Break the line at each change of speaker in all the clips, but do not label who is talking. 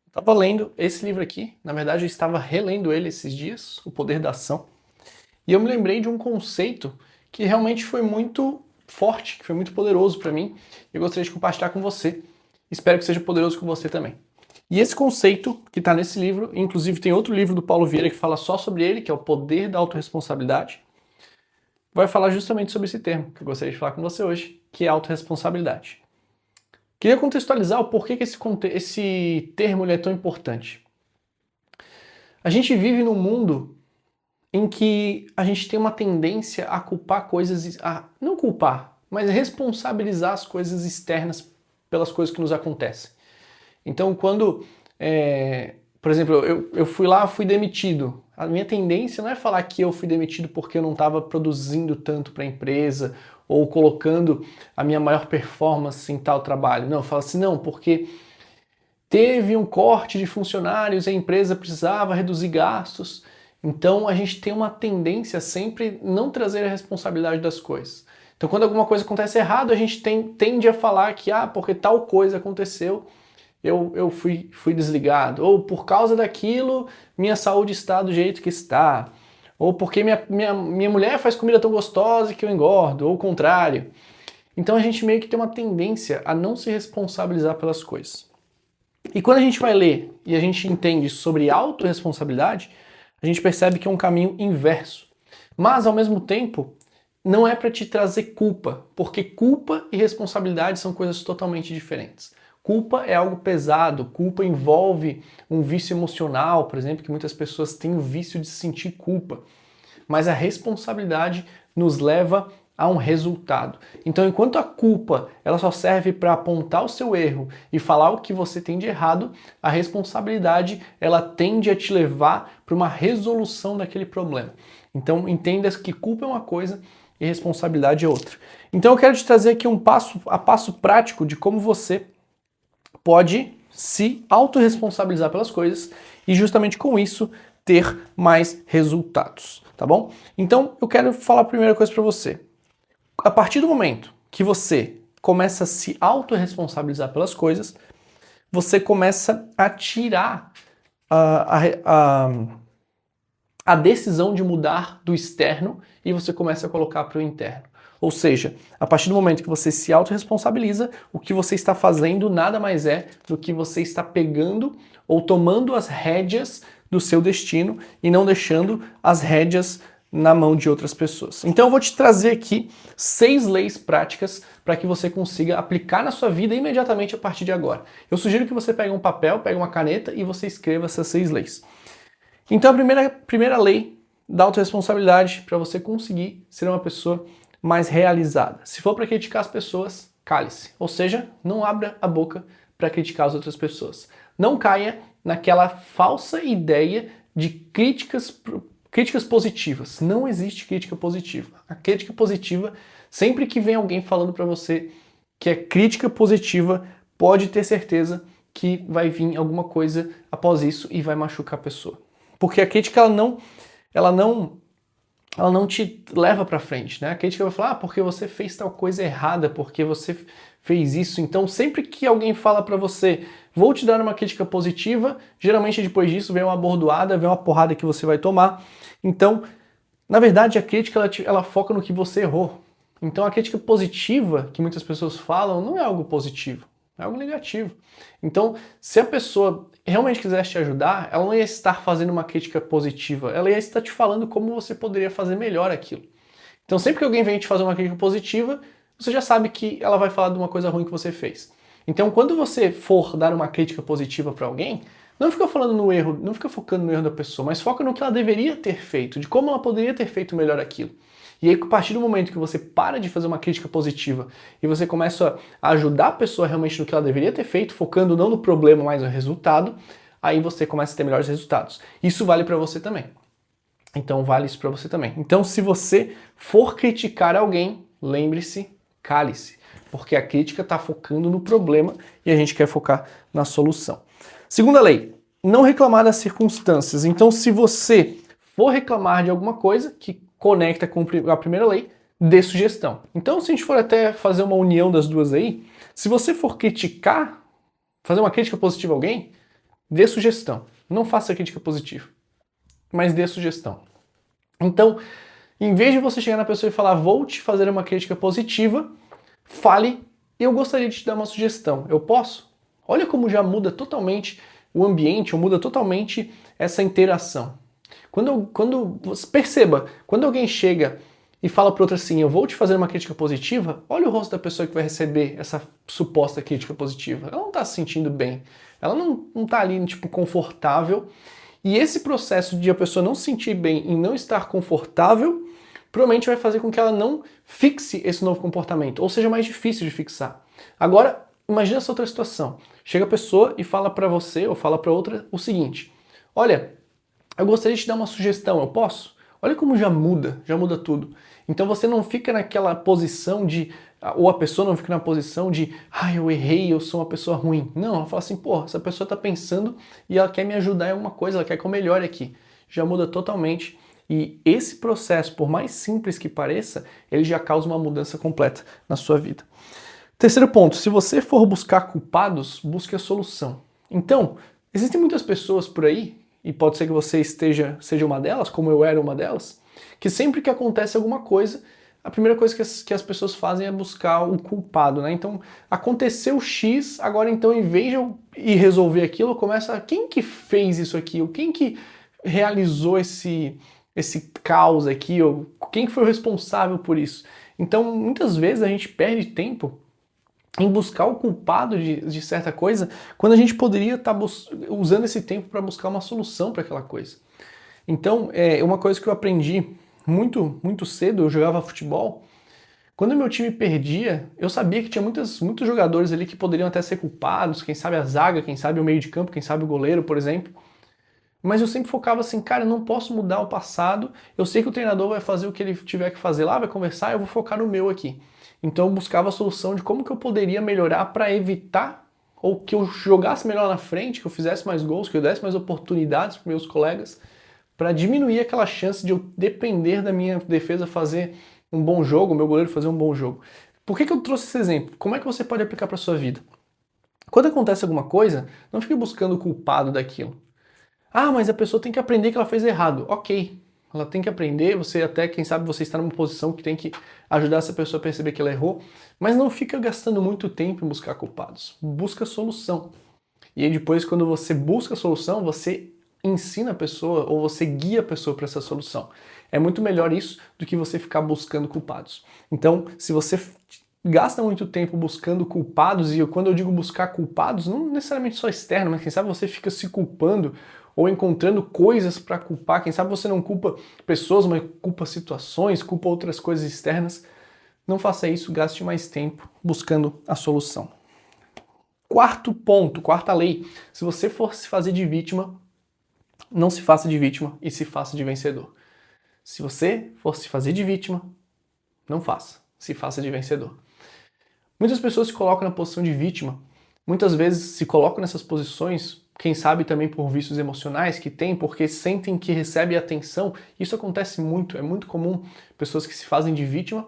Estava lendo esse livro aqui, na verdade eu estava relendo ele esses dias, O Poder da Ação, e eu me lembrei de um conceito que realmente foi muito forte, que foi muito poderoso para mim, e eu gostaria de compartilhar com você. Espero que seja poderoso com você também. E esse conceito que está nesse livro, inclusive tem outro livro do Paulo Vieira que fala só sobre ele, que é O Poder da Autorresponsabilidade, vai falar justamente sobre esse termo que eu gostaria de falar com você hoje, que é autorresponsabilidade. Queria contextualizar o porquê que esse termo ele é tão importante. A gente vive num mundo em que a gente tem uma tendência a culpar coisas, não culpar, mas responsabilizar as coisas externas pelas coisas que nos acontecem. Então, quando, por exemplo, eu fui lá, fui demitido, a minha tendência não é falar que eu fui demitido porque eu não estava produzindo tanto para a empresa ou colocando a minha maior performance em tal trabalho. Não, eu falo assim, não, porque teve um corte de funcionários, a empresa precisava reduzir gastos. Então a gente tem uma tendência a sempre não trazer a responsabilidade das coisas. Então quando alguma coisa acontece errado, a gente tende a falar que, porque tal coisa aconteceu, eu fui desligado. Ou por causa daquilo, minha saúde está do jeito que está. Ou porque minha mulher faz comida tão gostosa que eu engordo, ou o contrário. Então a gente meio que tem uma tendência a não se responsabilizar pelas coisas. E quando a gente vai ler e a gente entende sobre autorresponsabilidade, a gente percebe que é um caminho inverso. Mas, ao mesmo tempo, não é para te trazer culpa, porque culpa e responsabilidade são coisas totalmente diferentes. Culpa é algo pesado, culpa envolve um vício emocional, por exemplo, que muitas pessoas têm o vício de sentir culpa. Mas a responsabilidade nos leva a um resultado. Então, enquanto a culpa ela só serve para apontar o seu erro e falar o que você tem de errado, a responsabilidade ela tende a te levar para uma resolução daquele problema. Então, entenda que culpa é uma coisa e responsabilidade é outra. Então, eu quero te trazer aqui um passo a passo prático de como você pode se autorresponsabilizar pelas coisas e justamente com isso ter mais resultados, tá bom? Então, eu quero falar a primeira coisa para você. A partir do momento que você começa a se autorresponsabilizar pelas coisas, você começa a tirar a decisão de mudar do externo e você começa a colocar para o interno. Ou seja, a partir do momento que você se autorresponsabiliza, o que você está fazendo nada mais é do que você está pegando ou tomando as rédeas do seu destino e não deixando as rédeas na mão de outras pessoas. Então eu vou te trazer aqui 6 leis práticas para que você consiga aplicar na sua vida imediatamente a partir de agora. Eu sugiro que você pegue um papel, pegue uma caneta e você escreva essas 6 leis. Então a primeira lei da autorresponsabilidade para você conseguir ser uma pessoa mais realizada. Se for para criticar as pessoas, cale-se. Ou seja, não abra a boca para criticar as outras pessoas. Não caia naquela falsa ideia de críticas positivas. Não existe crítica positiva. A crítica positiva, sempre que vem alguém falando para você que é crítica positiva, pode ter certeza que vai vir alguma coisa após isso e vai machucar a pessoa. Porque a crítica ela não te leva para frente, né? A crítica vai falar, porque você fez tal coisa errada, porque você fez isso. Então, sempre que alguém fala para você, vou te dar uma crítica positiva, geralmente depois disso vem uma bordoada, vem uma porrada que você vai tomar. Então, na verdade, a crítica ela foca no que você errou. Então, a crítica positiva que muitas pessoas falam não é algo positivo, é algo negativo. Então, se a pessoa realmente quisesse te ajudar, ela não ia estar fazendo uma crítica positiva, ela ia estar te falando como você poderia fazer melhor aquilo. Então, sempre que alguém vem te fazer uma crítica positiva, você já sabe que ela vai falar de uma coisa ruim que você fez. Então, quando você for dar uma crítica positiva para alguém, não fica falando no erro, não fica focando no erro da pessoa, mas foca no que ela deveria ter feito, de como ela poderia ter feito melhor aquilo. E aí, a partir do momento que você para de fazer uma crítica positiva e você começa a ajudar a pessoa realmente no que ela deveria ter feito, focando não no problema, mas no resultado, aí você começa a ter melhores resultados. Isso vale para você também. Então, vale isso para você também. Então, se você for criticar alguém, lembre-se, cale-se, porque a crítica está focando no problema e a gente quer focar na solução. Segunda lei, não reclamar das circunstâncias. Então, se você for reclamar de alguma coisa que conecta com a primeira lei, dê sugestão. Então, se a gente for até fazer uma união das duas aí, se você for criticar, fazer uma crítica positiva a alguém, Dê sugestão. Não faça crítica positiva, mas dê sugestão. Então, em vez de você chegar na pessoa e falar, vou te fazer uma crítica positiva, fale, eu gostaria de te dar uma sugestão. Eu posso? Olha como já muda totalmente o ambiente, ou muda totalmente essa interação. Perceba, quando alguém chega e fala para outra assim, eu vou te fazer uma crítica positiva, olha o rosto da pessoa que vai receber essa suposta crítica positiva. Ela não está se sentindo bem, ela não está ali, tipo, confortável. E esse processo de a pessoa não se sentir bem e não estar confortável, provavelmente vai fazer com que ela não fixe esse novo comportamento, ou seja mais difícil de fixar. Agora, imagina essa outra situação. Chega a pessoa e fala para você, ou fala para outra, o seguinte, olha, eu gostaria de te dar uma sugestão, eu posso? Olha como já muda tudo. Então você não fica naquela posição de, ou a pessoa não fica na posição de, eu errei, eu sou uma pessoa ruim. Não, ela fala assim, pô, essa pessoa tá pensando e ela quer me ajudar em alguma coisa, ela quer que eu melhore aqui. Já muda totalmente. E esse processo, por mais simples que pareça, ele já causa uma mudança completa na sua vida. Terceiro ponto, se você for buscar culpados, busque a solução. Então, existem muitas pessoas por aí, e pode ser que você seja uma delas, como eu era uma delas, que sempre que acontece alguma coisa, a primeira coisa que as pessoas fazem é buscar o culpado, né? Então, aconteceu X, agora então, em vez de eu ir resolver aquilo, começa, quem que fez isso aqui? Ou quem que realizou esse caos aqui? Ou quem que foi o responsável por isso? Então, muitas vezes a gente perde tempo em buscar o culpado de certa coisa, quando a gente poderia estar usando esse tempo para buscar uma solução para aquela coisa. Então, uma coisa que eu aprendi muito cedo, eu jogava futebol, quando meu time perdia, eu sabia que tinha muitos jogadores ali que poderiam até ser culpados, quem sabe a zaga, quem sabe o meio de campo, quem sabe o goleiro, por exemplo. Mas eu sempre focava assim, cara, eu não posso mudar o passado, eu sei que o treinador vai fazer o que ele tiver que fazer lá, vai conversar, eu vou focar no meu aqui. Então eu buscava a solução de como que eu poderia melhorar para evitar ou que eu jogasse melhor na frente, que eu fizesse mais gols, que eu desse mais oportunidades para meus colegas, para diminuir aquela chance de eu depender da minha defesa fazer um bom jogo, o meu goleiro fazer um bom jogo. Por que eu trouxe esse exemplo? Como é que você pode aplicar para sua vida? Quando acontece alguma coisa, não fique buscando o culpado daquilo. Mas a pessoa tem que aprender que ela fez errado. Ok, ela tem que aprender, você até, quem sabe, você está numa posição que tem que ajudar essa pessoa a perceber que ela errou, mas não fica gastando muito tempo em buscar culpados. Busca solução. E aí depois, quando você busca a solução, você ensina a pessoa ou você guia a pessoa para essa solução. É muito melhor isso do que você ficar buscando culpados. Então, se você gasta muito tempo buscando culpados, e quando eu digo buscar culpados, não necessariamente só externo, mas quem sabe você fica se culpando ou encontrando coisas para culpar. Quem sabe você não culpa pessoas, mas culpa situações, culpa outras coisas externas. Não faça isso, gaste mais tempo buscando a solução. Quarto ponto, quarta lei. Se você for se fazer de vítima, não se faça de vítima e se faça de vencedor. Se você for se fazer de vítima, não faça, se faça de vencedor. Muitas pessoas se colocam na posição de vítima, muitas vezes se colocam nessas posições, quem sabe também por vícios emocionais que tem, porque sentem que recebem atenção. Isso acontece muito, é muito comum pessoas que se fazem de vítima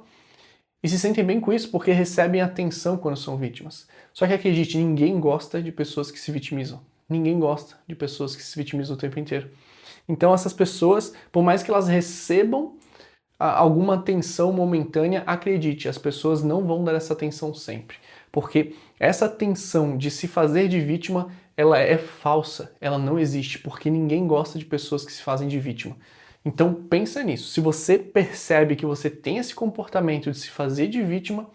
e se sentem bem com isso porque recebem atenção quando são vítimas. Só que acredite, ninguém gosta de pessoas que se vitimizam. Ninguém gosta de pessoas que se vitimizam o tempo inteiro. Então essas pessoas, por mais que elas recebam alguma atenção momentânea, acredite, as pessoas não vão dar essa atenção sempre. Porque essa atenção de se fazer de vítima, ela é falsa, ela não existe, porque ninguém gosta de pessoas que se fazem de vítima. Então pensa nisso, se você percebe que você tem esse comportamento de se fazer de vítima,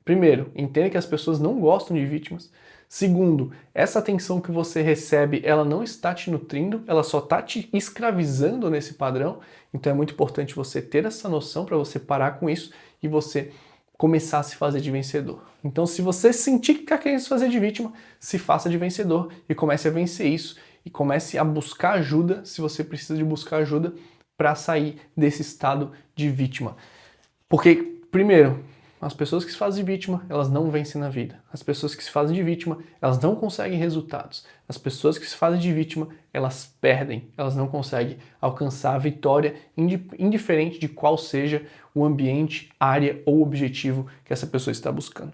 primeiro, entenda que as pessoas não gostam de vítimas. Segundo, essa atenção que você recebe, ela não está te nutrindo, ela só está te escravizando nesse padrão. Então é muito importante você ter essa noção para você parar com isso e você começar a se fazer de vencedor. Então se você sentir que está querendo se fazer de vítima, se faça de vencedor e comece a vencer isso e comece a buscar ajuda, se você precisa de buscar ajuda para sair desse estado de vítima. Porque, primeiro, as pessoas que se fazem de vítima, elas não vencem na vida. As pessoas que se fazem de vítima, elas não conseguem resultados. As pessoas que se fazem de vítima, elas perdem. Elas não conseguem alcançar a vitória, indiferente de qual seja o ambiente, área ou objetivo que essa pessoa está buscando.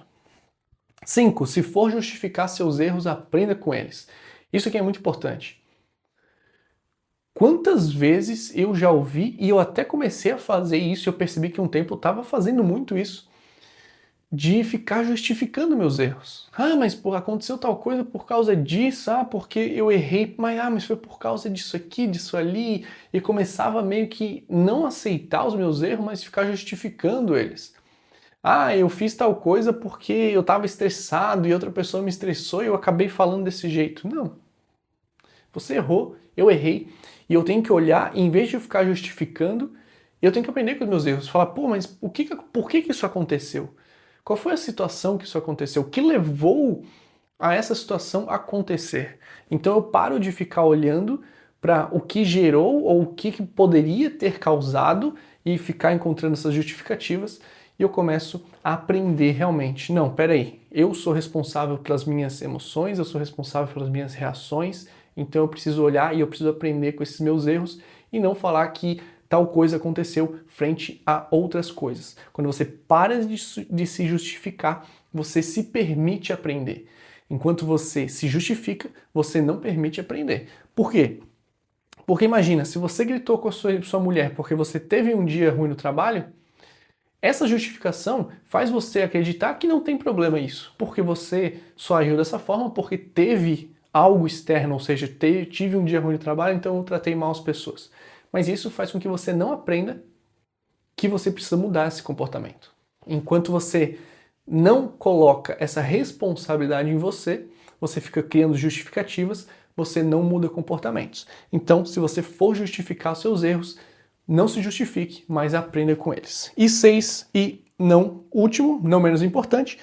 5. Se for justificar seus erros, aprenda com eles. Isso aqui é muito importante. Quantas vezes eu já ouvi, e eu até comecei a fazer isso, eu percebi que um tempo eu estava fazendo muito isso, de ficar justificando meus erros. Ah, mas aconteceu tal coisa por causa disso, porque eu errei, mas foi por causa disso aqui, disso ali, e começava meio que não aceitar os meus erros, mas ficar justificando eles. Ah, eu fiz tal coisa porque eu estava estressado e outra pessoa me estressou e eu acabei falando desse jeito. Não. Você errou, eu errei, e eu tenho que olhar, e em vez de eu ficar justificando, eu tenho que aprender com os meus erros. Falar, mas por que isso aconteceu? Qual foi a situação que isso aconteceu? O que levou a essa situação acontecer? Então eu paro de ficar olhando para o que gerou ou o que poderia ter causado e ficar encontrando essas justificativas, e eu começo a aprender realmente. Não, peraí, eu sou responsável pelas minhas emoções, eu sou responsável pelas minhas reações, então eu preciso olhar e eu preciso aprender com esses meus erros e não falar que tal coisa aconteceu frente a outras coisas. Quando você para de se justificar, você se permite aprender. Enquanto você se justifica, você não permite aprender. Por quê? Porque imagina, se você gritou com a sua mulher porque você teve um dia ruim no trabalho, essa justificação faz você acreditar que não tem problema isso, porque você só agiu dessa forma porque teve algo externo, ou seja, tive um dia ruim no trabalho, então eu tratei mal as pessoas. Mas isso faz com que você não aprenda que você precisa mudar esse comportamento. Enquanto você não coloca essa responsabilidade em você, você fica criando justificativas, você não muda comportamentos. Então, se você for justificar os seus erros, não se justifique, mas aprenda com eles. E 6, e não último, não menos importante,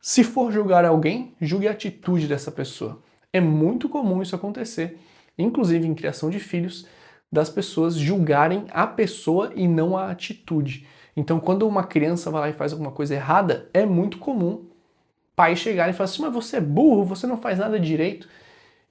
se for julgar alguém, julgue a atitude dessa pessoa. É muito comum isso acontecer, inclusive em criação de filhos, das pessoas julgarem a pessoa e não a atitude. Então, quando uma criança vai lá e faz alguma coisa errada, é muito comum pais chegarem e falar assim, mas você é burro, você não faz nada direito.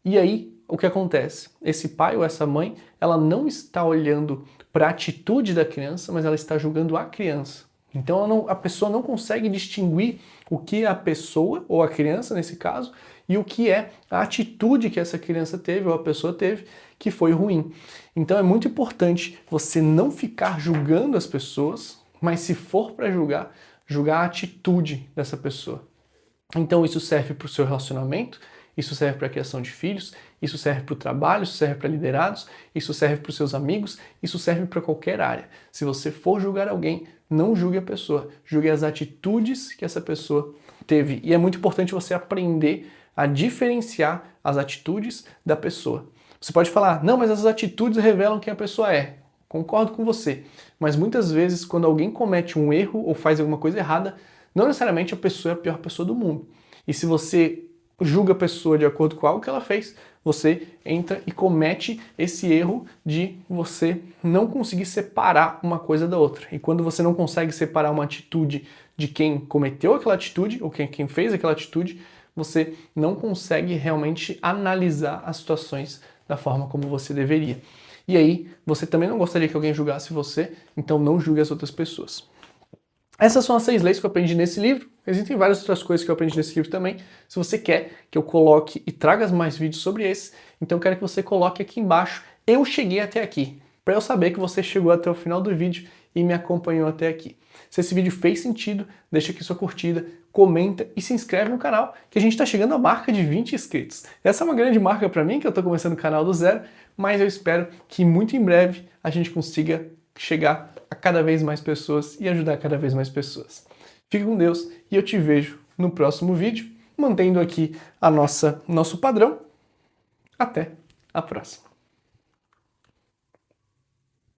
E aí, o que acontece? Esse pai ou essa mãe, ela não está olhando para a atitude da criança, mas ela está julgando a criança. Então a pessoa não consegue distinguir o que é a pessoa, ou a criança nesse caso, e o que é a atitude que essa criança teve, ou a pessoa teve, que foi ruim. Então é muito importante você não ficar julgando as pessoas, mas se for para julgar, julgar a atitude dessa pessoa. Então isso serve para o seu relacionamento, isso serve para a criação de filhos, isso serve para o trabalho, isso serve para liderados, isso serve para os seus amigos, isso serve para qualquer área. Se você for julgar alguém, não julgue a pessoa, julgue as atitudes que essa pessoa teve. E é muito importante você aprender a diferenciar as atitudes da pessoa. Você pode falar, não, mas as atitudes revelam quem a pessoa é. Concordo com você. Mas muitas vezes, quando alguém comete um erro ou faz alguma coisa errada, não necessariamente a pessoa é a pior pessoa do mundo. E se você julga a pessoa de acordo com algo que ela fez, você entra e comete esse erro de você não conseguir separar uma coisa da outra. E quando você não consegue separar uma atitude de quem cometeu aquela atitude, ou quem fez aquela atitude, você não consegue realmente analisar as situações da forma como você deveria. E aí, você também não gostaria que alguém julgasse você, então não julgue as outras pessoas. Essas são as 6 leis que eu aprendi nesse livro. Existem várias outras coisas que eu aprendi nesse livro também. Se você quer que eu coloque e traga mais vídeos sobre esse, então eu quero que você coloque aqui embaixo, eu cheguei até aqui, para eu saber que você chegou até o final do vídeo e me acompanhou até aqui. Se esse vídeo fez sentido, deixa aqui sua curtida, comenta e se inscreve no canal, que a gente está chegando à marca de 20 inscritos. Essa é uma grande marca para mim, que eu estou começando o canal do zero, mas eu espero que muito em breve a gente consiga chegar a cada vez mais pessoas e ajudar cada vez mais pessoas. Fique com Deus e eu te vejo no próximo vídeo, mantendo aqui nosso padrão. Até a próxima.